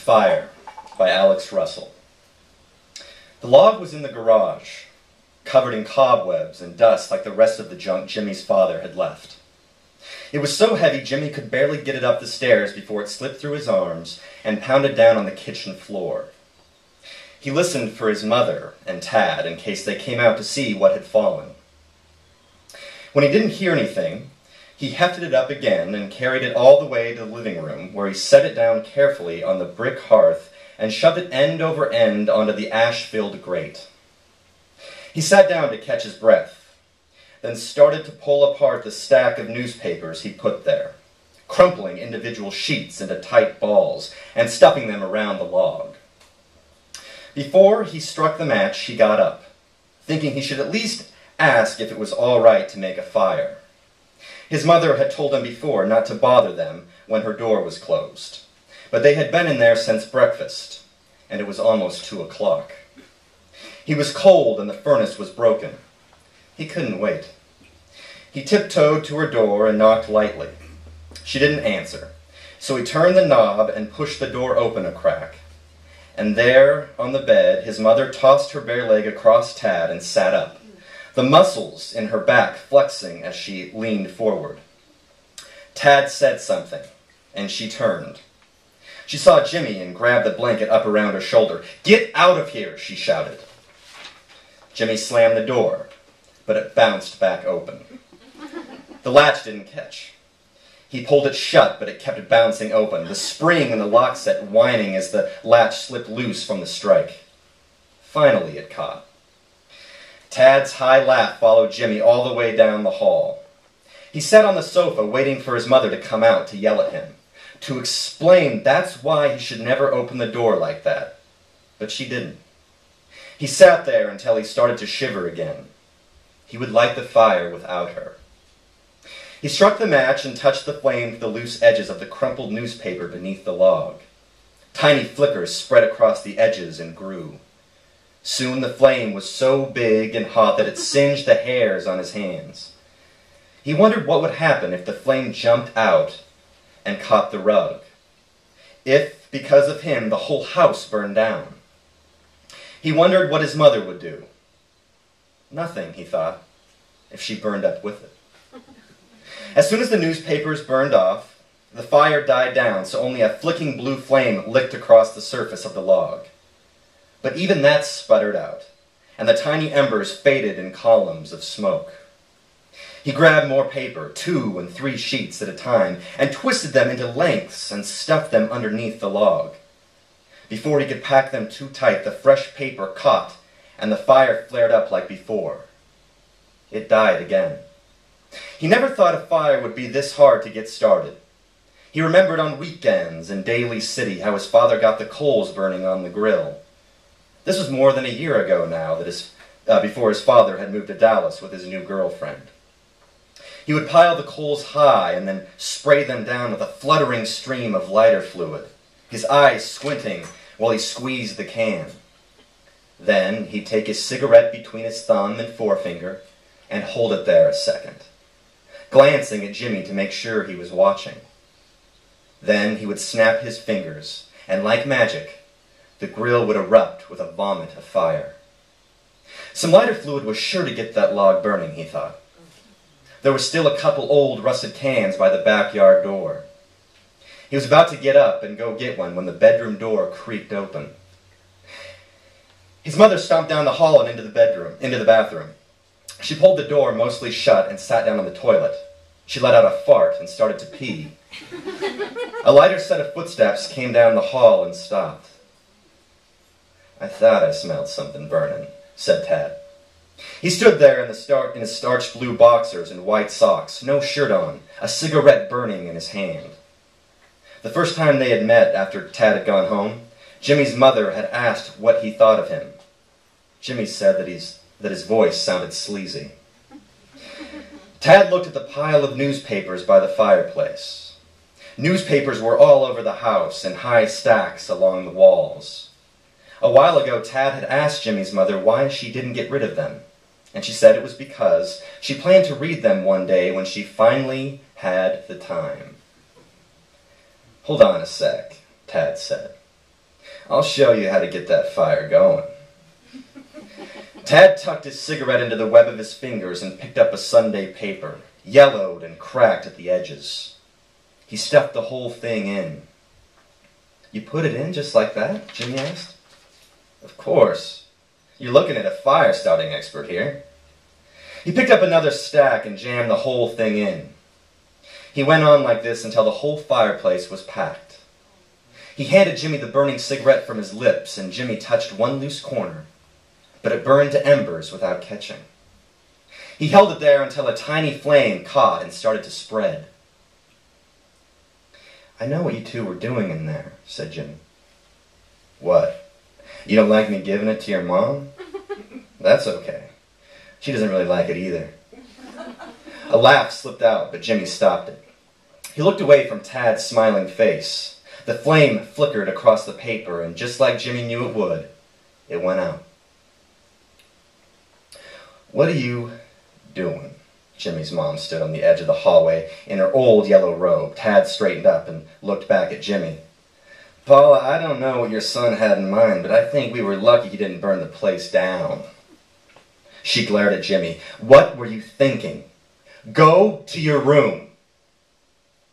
Fire by Alex Russell. The log was in the garage, covered in cobwebs and dust like the rest of the junk Jimmy's father had left. It was so heavy Jimmy could barely get it up the stairs before it slipped through his arms and pounded down on the kitchen floor. He listened for his mother and Tad in case they came out to see what had fallen. When he didn't hear anything, he hefted it up again and carried it all the way to the living room, where he set it down carefully on the brick hearth and shoved it end over end onto the ash-filled grate. He sat down to catch his breath, then started to pull apart the stack of newspapers he'd put there, crumpling individual sheets into tight balls and stuffing them around the log. Before he struck the match, he got up, thinking he should at least ask if it was all right to make a fire. His mother had told him before not to bother them when her door was closed, but they had been in there since breakfast, and it was almost 2 o'clock. He was cold and the furnace was broken. He couldn't wait. He tiptoed to her door and knocked lightly. She didn't answer, so he turned the knob and pushed the door open a crack. And there, on the bed, his mother tossed her bare leg across Tad and sat up, the muscles in her back flexing as she leaned forward. Tad said something, and she turned. She saw Jimmy and grabbed the blanket up around her shoulder. "Get out of here," she shouted. Jimmy slammed the door, but it bounced back open. The latch didn't catch. He pulled it shut, but it kept bouncing open, the spring in the lock set whining as the latch slipped loose from the strike. Finally it caught. Tad's high laugh followed Jimmy all the way down the hall. He sat on the sofa waiting for his mother to come out to yell at him, to explain that's why he should never open the door like that. But she didn't. He sat there until he started to shiver again. He would light the fire without her. He struck the match and touched the flame to the loose edges of the crumpled newspaper beneath the log. Tiny flickers spread across the edges and grew. Soon the flame was so big and hot that it singed the hairs on his hands. He wondered what would happen if the flame jumped out and caught the rug. If, because of him, the whole house burned down. He wondered what his mother would do. Nothing, he thought, if she burned up with it. As soon as the newspapers burned off, the fire died down, so only a flicking blue flame licked across the surface of the log. But even that sputtered out, and the tiny embers faded in columns of smoke. He grabbed more paper, 2 and 3 sheets at a time, and twisted them into lengths and stuffed them underneath the log. Before he could pack them too tight, the fresh paper caught, and the fire flared up like before. It died again. He never thought a fire would be this hard to get started. He remembered on weekends in Daly City how his father got the coals burning on the grill. This was more than a year ago now, before his father had moved to Dallas with his new girlfriend. He would pile the coals high and then spray them down with a fluttering stream of lighter fluid, his eyes squinting while he squeezed the can. Then he'd take his cigarette between his thumb and forefinger and hold it there a second, glancing at Jimmy to make sure he was watching. Then he would snap his fingers, and like magic, the grill would erupt with a vomit of fire. Some lighter fluid was sure to get that log burning, he thought. There were still a couple old rusted cans by the backyard door. He was about to get up and go get one when the bedroom door creaked open. His mother stomped down the hall and into the bathroom. She pulled the door mostly shut and sat down on the toilet. She let out a fart and started to pee. A lighter set of footsteps came down the hall and stopped. "I thought I smelled something burning," said Tad. He stood there in his starched blue boxers and white socks, no shirt on, a cigarette burning in his hand. The first time they had met after Tad had gone home, Jimmy's mother had asked what he thought of him. Jimmy said that his voice sounded sleazy. Tad looked at the pile of newspapers by the fireplace. Newspapers were all over the house in high stacks along the walls. A while ago, Tad had asked Jimmy's mother why she didn't get rid of them, and she said it was because she planned to read them one day when she finally had the time. "Hold on a sec," Tad said. I'll show you how to get that fire going. Tad tucked his cigarette into the web of his fingers and picked up a Sunday paper, yellowed and cracked at the edges. He stuffed the whole thing in. You put it in just like that? Jimmy asked. Of course. You're looking at a fire-starting expert here. He picked up another stack and jammed the whole thing in. He went on like this until the whole fireplace was packed. He handed Jimmy the burning cigarette from his lips, and Jimmy touched one loose corner, but it burned to embers without catching. He held it there until a tiny flame caught and started to spread. I know what you two were doing in there, said Jimmy. What? You don't like me giving it to your mom? That's okay. She doesn't really like it either. A laugh slipped out, but Jimmy stopped it. He looked away from Tad's smiling face. The flame flickered across the paper, and just like Jimmy knew it would, it went out. What are you doing? Jimmy's mom stood on the edge of the hallway in her old yellow robe. Tad straightened up and looked back at Jimmy. Paula, I don't know what your son had in mind, but I think we were lucky he didn't burn the place down. She glared at Jimmy. What were you thinking? Go to your room.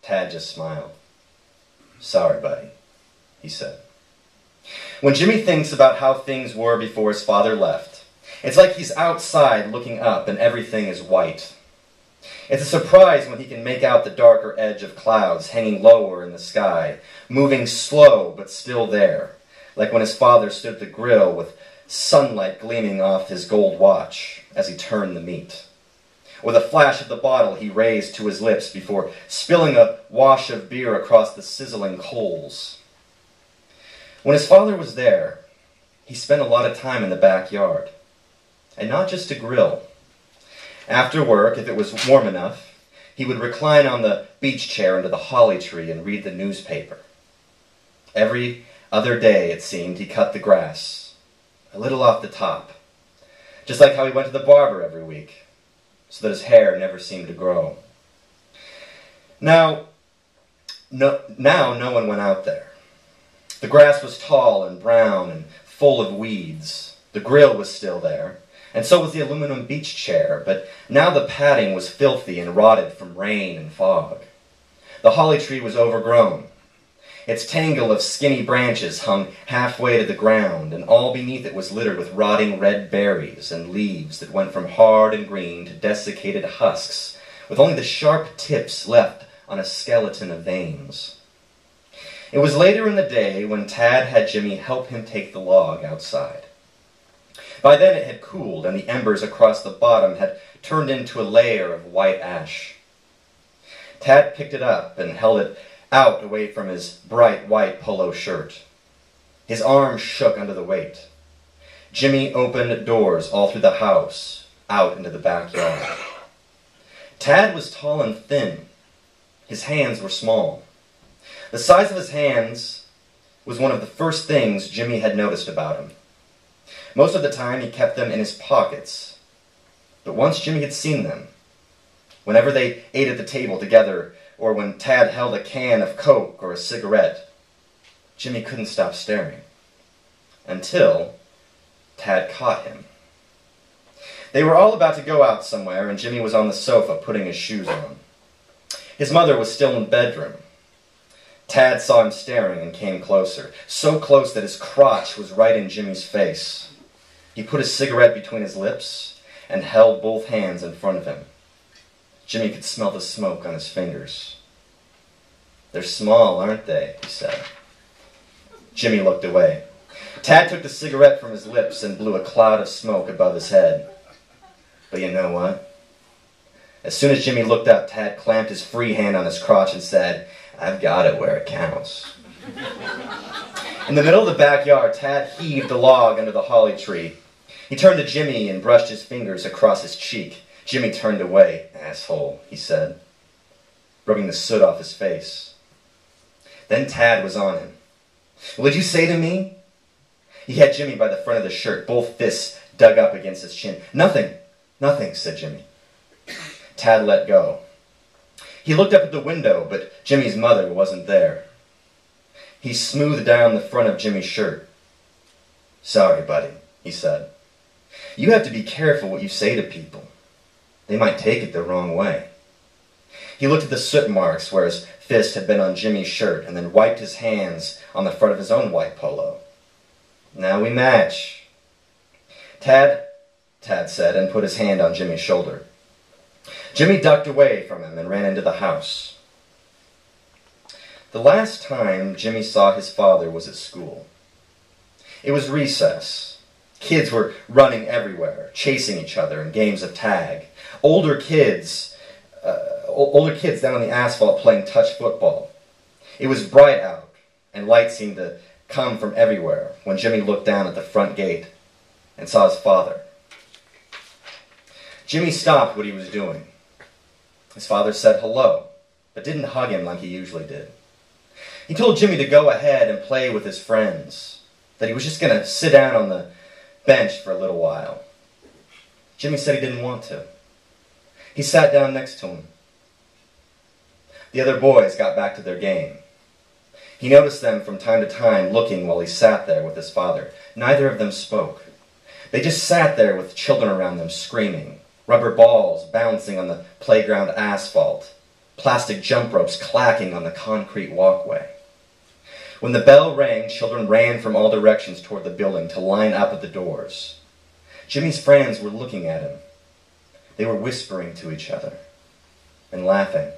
Tad just smiled. Sorry, buddy, he said. When Jimmy thinks about how things were before his father left, it's like he's outside looking up and everything is white. It's a surprise when he can make out the darker edge of clouds hanging lower in the sky, moving slow but still there, like when his father stood at the grill with sunlight gleaming off his gold watch as he turned the meat, or the flash of the bottle he raised to his lips before spilling a wash of beer across the sizzling coals. When his father was there, he spent a lot of time in the backyard, and not just to grill. After work, if it was warm enough, he would recline on the beach chair under the holly tree and read the newspaper. Every other day, it seemed, he cut the grass, a little off the top, just like how he went to the barber every week, so that his hair never seemed to grow. Now no one went out there. The grass was tall and brown and full of weeds. The grill was still there, and so was the aluminum beach chair, but now the padding was filthy and rotted from rain and fog. The holly tree was overgrown. Its tangle of skinny branches hung halfway to the ground, and all beneath it was littered with rotting red berries and leaves that went from hard and green to desiccated husks, with only the sharp tips left on a skeleton of veins. It was later in the day when Tad had Jimmy help him take the log outside. By then it had cooled, and the embers across the bottom had turned into a layer of white ash. Tad picked it up and held it out away from his bright white polo shirt. His arms shook under the weight. Jimmy opened doors all through the house, out into the backyard. Tad was tall and thin. His hands were small. The size of his hands was one of the first things Jimmy had noticed about him. Most of the time he kept them in his pockets, but once Jimmy had seen them, whenever they ate at the table together, or when Tad held a can of Coke or a cigarette, Jimmy couldn't stop staring, until Tad caught him. They were all about to go out somewhere, and Jimmy was on the sofa putting his shoes on. His mother was still in the bedroom. Tad saw him staring and came closer, so close that his crotch was right in Jimmy's face. He put his cigarette between his lips and held both hands in front of him. Jimmy could smell the smoke on his fingers. They're small, aren't they? He said. Jimmy looked away. Tad took the cigarette from his lips and blew a cloud of smoke above his head. But you know what? As soon as Jimmy looked up, Tad clamped his free hand on his crotch and said, I've got it where it counts. In the middle of the backyard, Tad heaved the log under the holly tree. He turned to Jimmy and brushed his fingers across his cheek. Jimmy turned away. Asshole, he said, rubbing the soot off his face. Then Tad was on him. What'd you say to me? He had Jimmy by the front of the shirt, both fists dug up against his chin. Nothing, said Jimmy. Tad let go. He looked up at the window, but Jimmy's mother wasn't there. He smoothed down the front of Jimmy's shirt. "Sorry, buddy," he said. "You have to be careful what you say to people. They might take it the wrong way." He looked at the soot marks where his fist had been on Jimmy's shirt and then wiped his hands on the front of his own white polo. "Now we match." Tad said, and put his hand on Jimmy's shoulder. Jimmy ducked away from him and ran into the house. The last time Jimmy saw his father was at school. It was recess. Kids were running everywhere, chasing each other in games of tag. Older kids down on the asphalt playing touch football. It was bright out, and light seemed to come from everywhere when Jimmy looked down at the front gate and saw his father. Jimmy stopped what he was doing. His father said hello, but didn't hug him like he usually did. He told Jimmy to go ahead and play with his friends, that he was just going to sit down on the bench for a little while. Jimmy said he didn't want to. He sat down next to him. The other boys got back to their game. He noticed them from time to time looking while he sat there with his father. Neither of them spoke. They just sat there with children around them screaming, rubber balls bouncing on the playground asphalt, plastic jump ropes clacking on the concrete walkway. When the bell rang, children ran from all directions toward the building to line up at the doors. Jimmy's friends were looking at him. They were whispering to each other and laughing.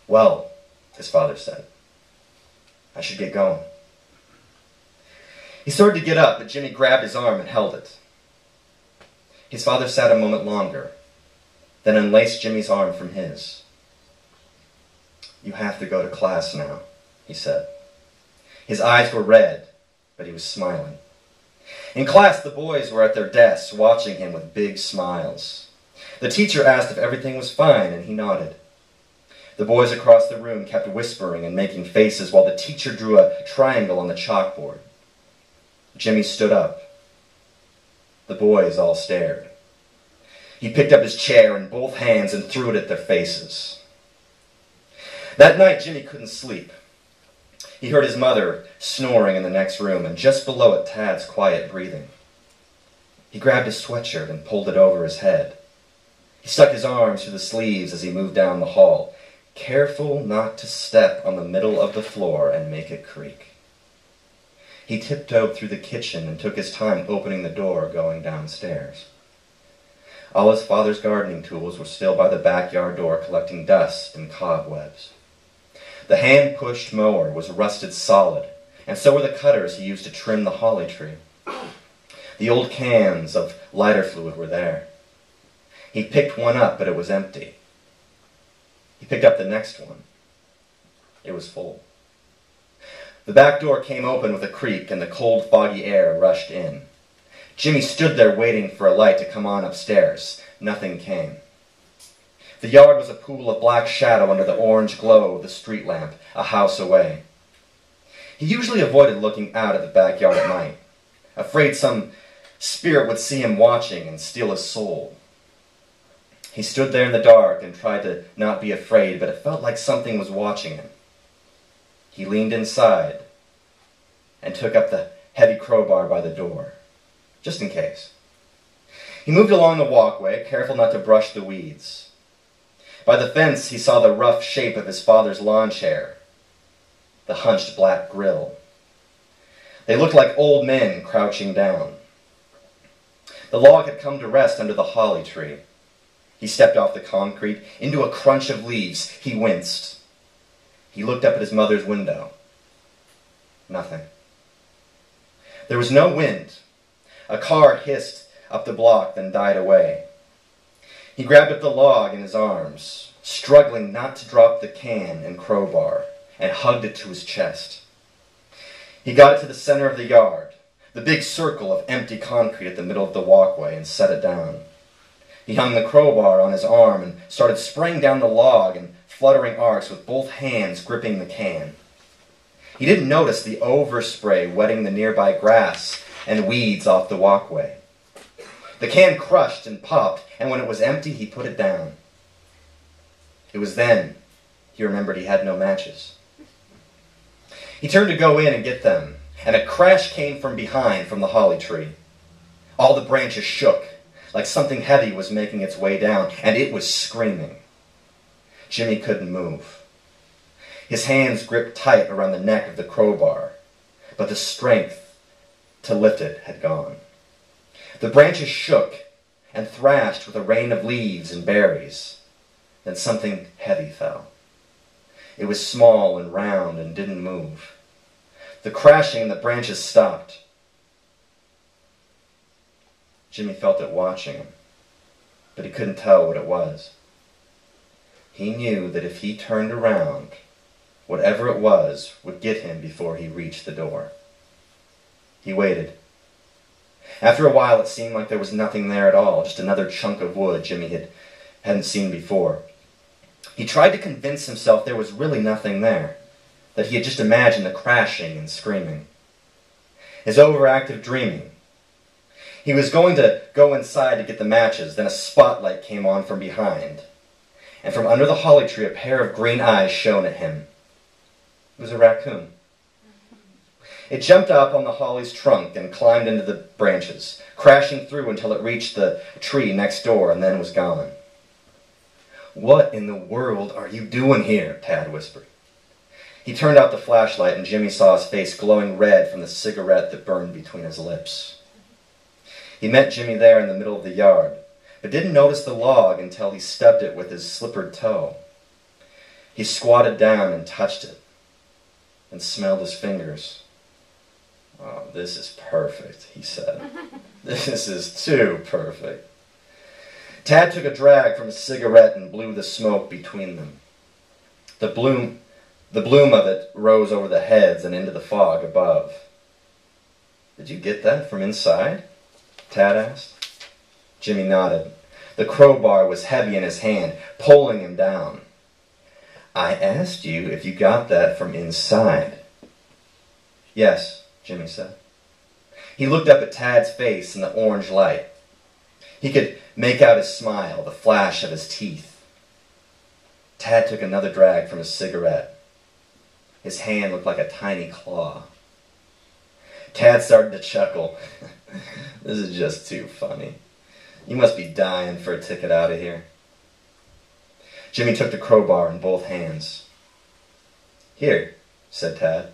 "Well," his father said, "I should get going." He started to get up, but Jimmy grabbed his arm and held it. His father sat a moment longer, then unlaced Jimmy's arm from his. "You have to go to class now," he said. His eyes were red, but he was smiling. In class, the boys were at their desks watching him with big smiles. The teacher asked if everything was fine, and he nodded. The boys across the room kept whispering and making faces while the teacher drew a triangle on the chalkboard. Jimmy stood up. The boys all stared. He picked up his chair in both hands and threw it at their faces. That night, Jimmy couldn't sleep. He heard his mother snoring in the next room, and just below it, Tad's quiet breathing. He grabbed his sweatshirt and pulled it over his head. He stuck his arms through the sleeves as he moved down the hall, careful not to step on the middle of the floor and make it creak. He tiptoed through the kitchen and took his time opening the door going downstairs. All his father's gardening tools were still by the backyard door collecting dust and cobwebs. The hand-pushed mower was rusted solid, and so were the cutters he used to trim the holly tree. The old cans of lighter fluid were there. He picked one up, but it was empty. He picked up the next one. It was full. The back door came open with a creak, and the cold, foggy air rushed in. Jimmy stood there waiting for a light to come on upstairs. Nothing came. The yard was a pool of black shadow under the orange glow of the street lamp, a house away. He usually avoided looking out at the backyard at night, afraid some spirit would see him watching and steal his soul. He stood there in the dark and tried to not be afraid, but it felt like something was watching him. He leaned inside and took up the heavy crowbar by the door, just in case. He moved along the walkway, careful not to brush the weeds. By the fence, he saw the rough shape of his father's lawn chair, the hunched black grill. They looked like old men crouching down. The log had come to rest under the holly tree. He stepped off the concrete into a crunch of leaves. He winced. He looked up at his mother's window. Nothing. There was no wind. A car hissed up the block, then died away. He grabbed up the log in his arms, struggling not to drop the can and crowbar, and hugged it to his chest. He got it to the center of the yard, the big circle of empty concrete at the middle of the walkway, and set it down. He hung the crowbar on his arm and started spraying down the log in fluttering arcs with both hands gripping the can. He didn't notice the overspray wetting the nearby grass and weeds off the walkway. The can crushed and popped, and when it was empty, he put it down. It was then he remembered he had no matches. He turned to go in and get them, and a crash came from behind from the holly tree. All the branches shook, like something heavy was making its way down, and it was screaming. Jimmy couldn't move. His hands gripped tight around the neck of the crowbar, but the strength to lift it had gone. The branches shook and thrashed with a rain of leaves and berries. Then something heavy fell. It was small and round and didn't move. The crashing in the branches stopped. Jimmy felt it watching him, but he couldn't tell what it was. He knew that if he turned around, whatever it was would get him before he reached the door. He waited. After a while, it seemed like there was nothing there at all, just another chunk of wood Jimmy hadn't seen before. He tried to convince himself there was really nothing there, that he had just imagined the crashing and screaming. His overactive dreaming. He was going to go inside to get the matches, then a spotlight came on from behind, and from under the holly tree a pair of green eyes shone at him. It was a raccoon. It jumped up on the holly's trunk and climbed into the branches, crashing through until it reached the tree next door and then was gone. "What in the world are you doing here?" Tad whispered. He turned out the flashlight and Jimmy saw his face glowing red from the cigarette that burned between his lips. He met Jimmy there in the middle of the yard, but didn't notice the log until he stepped it with his slippered toe. He squatted down and touched it, and smelled his fingers. "Oh, this is perfect," he said. "This is too perfect." Tad took a drag from his cigarette and blew the smoke between them. The bloom of it rose over the heads and into the fog above. "Did you get that from inside?" Tad asked. Jimmy nodded. The crowbar was heavy in his hand, pulling him down. "I asked you if you got that from inside." "Yes," Jimmy said. He looked up at Tad's face in the orange light. He could make out his smile, the flash of his teeth. Tad took another drag from his cigarette. His hand looked like a tiny claw. Tad started to chuckle. "This is just too funny. You must be dying for a ticket out of here." Jimmy took the crowbar in both hands. "Here," said Tad.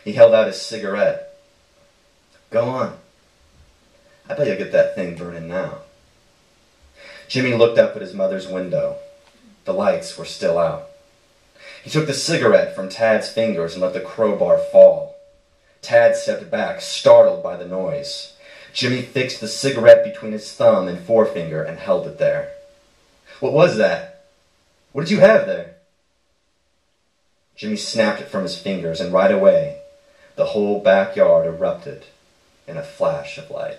He held out his cigarette. "Go on. I bet you'll get that thing burning now." Jimmy looked up at his mother's window. The lights were still out. He took the cigarette from Tad's fingers and let the crowbar fall. Tad stepped back, startled by the noise. Jimmy fixed the cigarette between his thumb and forefinger and held it there. "What was that? What did you have there?" Jimmy snapped it from his fingers, and right away, the whole backyard erupted in a flash of light.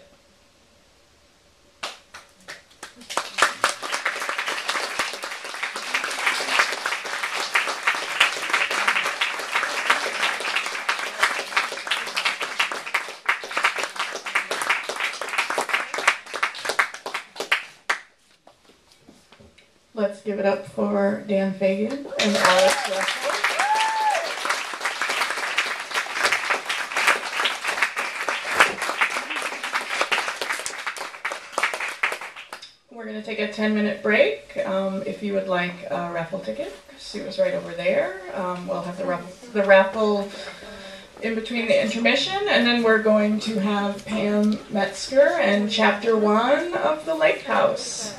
Let's give it up for Dan Fagan and Alex Russell. We're going to take a 10-minute break. If you would like a raffle ticket, Sue is right over there. We'll have the raffle in between the intermission, and then we're going to have Pam Metzger and Chapter 1 of the Lake House.